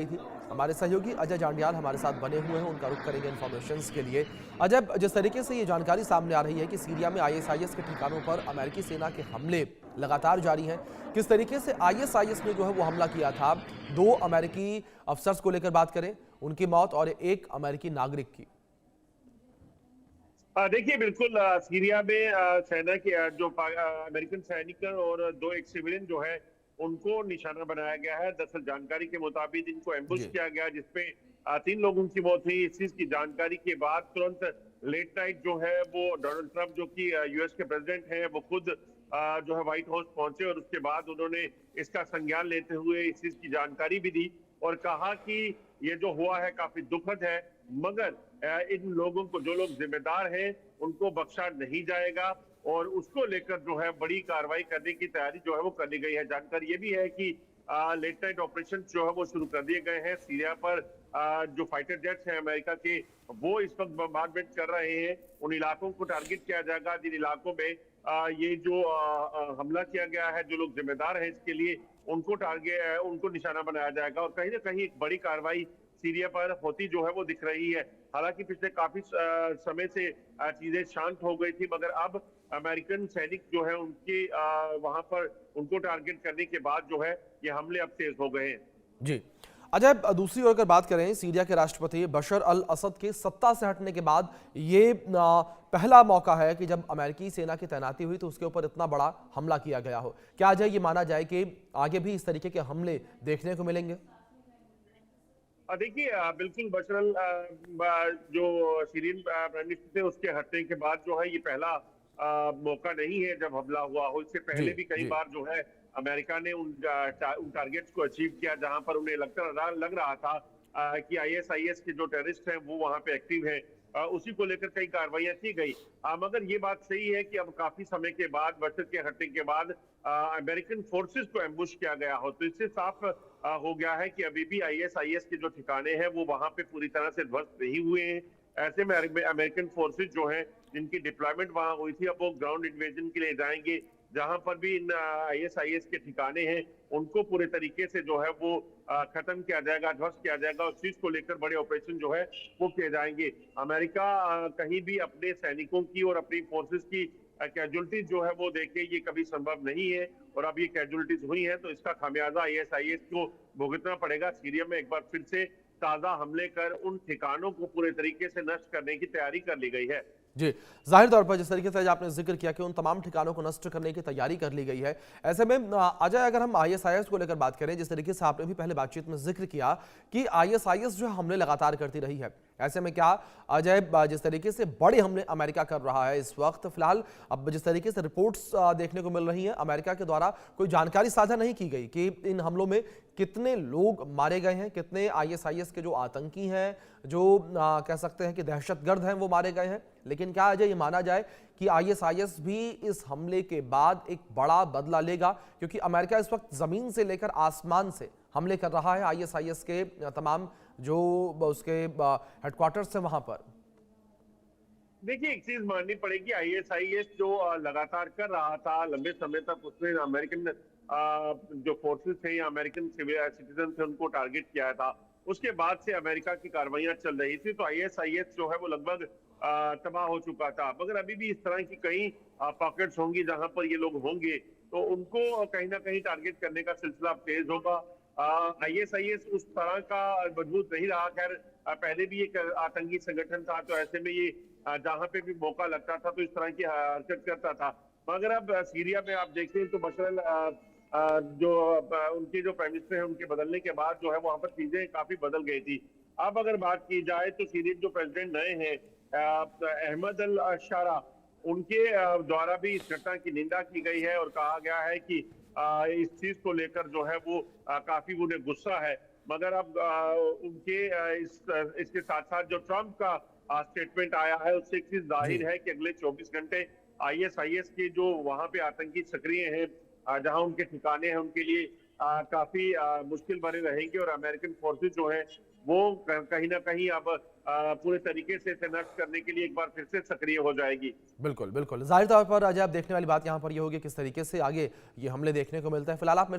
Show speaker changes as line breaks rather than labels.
थी। हमारे सहयोगी अजय जांडियाल हमारे साथ बने हुए हैं, उनका रुख करेंगे इन्फॉर्मेशंस के लिए। अजय, जिस तरीके से ये जानकारी सामने आ रही है कि सीरिया में आईएसआईएस के ठिकानों पर अमेरिकी सेना के हमले लगातार जारी हैं, किस तरीके से आईएसआईएस ने जो है वो हमला किया था, 2 अमेरिकी अफसर्स को लेकर बात करें, उनकी मौत और 1 अमेरिकी नागरिक की।
देखिए बिल्कुल सीरिया में सेना के अमेरिकन सैनिक और 2 एक सिविलियन जो है उनको निशाना बनाया गया है। दरअसल जानकारी के मुताबिक इनको एम्बुश
जी।
किया गया, जिसपे 3 लोगों की मौत हुई। इस चीज की जानकारी के बाद तुरंत लेट नाइट जो है वो डोनाल्ड ट्रंप, जो कि यूएस के प्रेसिडेंट हैं, वो खुद जो है व्हाइट हाउस पहुंचे और उसके बाद उन्होंने इसका संज्ञान लेते हुए इस चीज की जानकारी भी दी और कहा कि ये जो हुआ है काफी दुखद है, मगर इन लोगों को, जो लोग जिम्मेदार हैं, उनको बख्शा नहीं जाएगा और उसको लेकर जो है बड़ी कार्रवाई करने की तैयारी जो है वो कर ली गई है। जानकारी ये भी है कि लेट नाइट ऑपरेशन जो है वो शुरू कर दिए गए हैं। सीरिया पर जो फाइटर जेट्स हैं अमेरिका के, वो इस वक्त बम्बार्डमेंट कर रहे हैं। उन इलाकों को टारगेट किया जाएगा जिन इलाकों में ये जो हमला किया गया है। जो लोग जिम्मेदार हैं इसके लिए, उनको टारगेट, उनको निशाना बनाया जाएगा और कहीं ना कहीं एक बड़ी कार्रवाई सीरिया पर होती जो है वो दिख रही है। हालांकि पिछले काफी समय से चीजें शांत हो गई थी, मगर अब अमेरिकन सैनिक जो है उनके वहां पर उनको टारगेट करने के बाद जो है ये हमले अब तेज हो गए हैं।
जी। अजय, दूसरी ओर अगर बात करें, सीरिया के राष्ट्रपति बशर अल असद के सत्ता से हटने के बाद ये पहला मौका है कि जब अमेरिकी सेना की तैनाती हुई तो उसके ऊपर इतना बड़ा हमला किया गया हो। क्या अजय ये माना जाए कि आगे भी इस तरीके के हमले देखने को मिलेंगे?
देखिए बिल्कुल बशर जो सीरियन प्राइम मिनिस्टर थे, उसके हटने के बाद जो है ये पहला मौका नहीं है जब हमला हुआ हो। इससे
जी।
पहले भी कई
जी।
बार जो है अमेरिका ने उन टारगेट्स को अचीव किया जहां पर उन्हें लग रहा था कि आईएसआईएस के जो टेररिस्ट हैं वो वहां पे एक्टिव हैं। उसी को लेकर कई कार्रवाइयां की गई। मगर ये बात सही है कि अब काफी समय के बाद, बशर के हटने के बाद, अमेरिकन फोर्सेस को एम्बुश किया गया हो, तो इससे साफ हो गया है कि अभी भी आईएसआईएस के जो ठिकाने हैं वो वहां पे पूरी तरह से ध्वस्त नहीं हुए हैं। ऐसे में अमेरिकन फोर्सेस जो हैं, जिनकी डिप्लॉयमेंट वहां हुई थी, अब वो ग्राउंड इन्वेजन के लिए जाएंगे। जहां पर भी इन आईएसआईएस के ठिकाने हैं, उनको पूरे तरीके से जो है वो खत्म किया जाएगा, ध्वस्त किया जाएगा। उस चीज को लेकर बड़े ऑपरेशन जो है वो किए जाएंगे। अमेरिका कहीं भी अपने सैनिकों की और अपनी फोर्सेस की कैजुअलिटीज जो है वो देखे, ये कभी संभव नहीं है और अब ये कैजुअलिटीज हुई है तो इसका खामियाजा आईएसआईएस को भुगतना पड़ेगा। सीरिया में एक बार फिर से ताजा हमले कर उन ठिकानों को पूरे तरीके से नष्ट करने की तैयारी कर ली गई है।
जी, जाहिर तौर पर जिस तरीके से आपने जिक्र किया कि उन तमाम ठिकानों को नष्ट करने की तैयारी कर ली गई है, ऐसे में अजय, अगर हम आईएसआईएस को लेकर बात करें, जिस तरीके से आपने भी पहले बातचीत में जिक्र किया कि आईएसआईएस जो हमले लगातार करती रही है, ऐसे में क्या अजय, जिस तरीके से बड़े हमले अमेरिका कर रहा है इस वक्त फिलहाल, अब जिस तरीके से रिपोर्ट्स देखने को मिल रही हैं, अमेरिका के द्वारा कोई जानकारी साझा नहीं की गई कि इन हमलों में कितने लोग मारे गए हैं, कितने आईएसआईएस के जो आतंकी हैं, जो कह सकते हैं कि दहशतगर्द हैं, वो मारे गए हैं। लेकिन क्या अजय ये माना जाए कि आईएसआईएस भी इस हमले के बाद एक बड़ा बदला लेगा, क्योंकि अमेरिका इस वक्त जमीन से लेकर आसमान से हमले कर रहा है आईएसआईएस के तमाम जो उसके हेडक्वार्टर्स है वहां पर?
देखिए एक चीज माननी पड़ेगी, आईएसआईएस जो लगातार कर रहा था लंबे समय तक, उसने अमेरिकन जो फोर्सेस थे या अमेरिकन सिटीजन थे उनको टारगेट किया था। उसके बाद से अमेरिका की कार्रवाइयां चल रही थी, तो आईएसआईएस जो है वो लगभग तबाह हो चुका था। मगर अभी भी इस तरह की कई पॉकेट्स होंगी जहां पर ये लोग होंगे, तो उनको कहीं ना कहीं टारगेट करने का सिलसिला तेज होगा। आईएसआईएस उस तरह का मजबूत नहीं रहा। खैर पहले भी एक आतंकी संगठन था, तो ऐसे में ये जहां पे भी मौका लगता था तो इस तरह की हरकत करता था। मगर अब सीरिया में आप देखें तो बशर जो उनके जो प्राइम मिनिस्टर हैं, उनके बदलने के बाद जो है वहां पर चीजें काफी बदल गई थी। अब अगर बात की जाए तो सीरियन जो प्रेसिडेंट नए हैं, अहमद अल शारा, उनके द्वारा भी इस घटना की निंदा की गई है और कहा गया है कि इस चीज को लेकर जो है वो काफी उन्हें गुस्सा है। मगर अब उनके इसके साथ साथ जो ट्रंप का स्टेटमेंट आया है, उससे एक चीज
जी।
जाहिर है कि अगले 24 घंटे आईएसआईएस के जो वहां पे आतंकी सक्रिय हैं, जहां उनके ठिकाने हैं, उनके लिए काफी मुश्किल बने रहेंगे और अमेरिकन फोर्सेस जो है वो कहीं ना कहीं अब पूरे तरीके से इसे नष्ट करने के लिए एक बार फिर से सक्रिय हो जाएगी।
बिल्कुल बिल्कुल, जाहिर तौर पर अजय, अब देखने वाली बात यहाँ पर यह होगी किस तरीके से आगे ये हमले देखने को मिलते हैं। फिलहाल आप मेरे साथ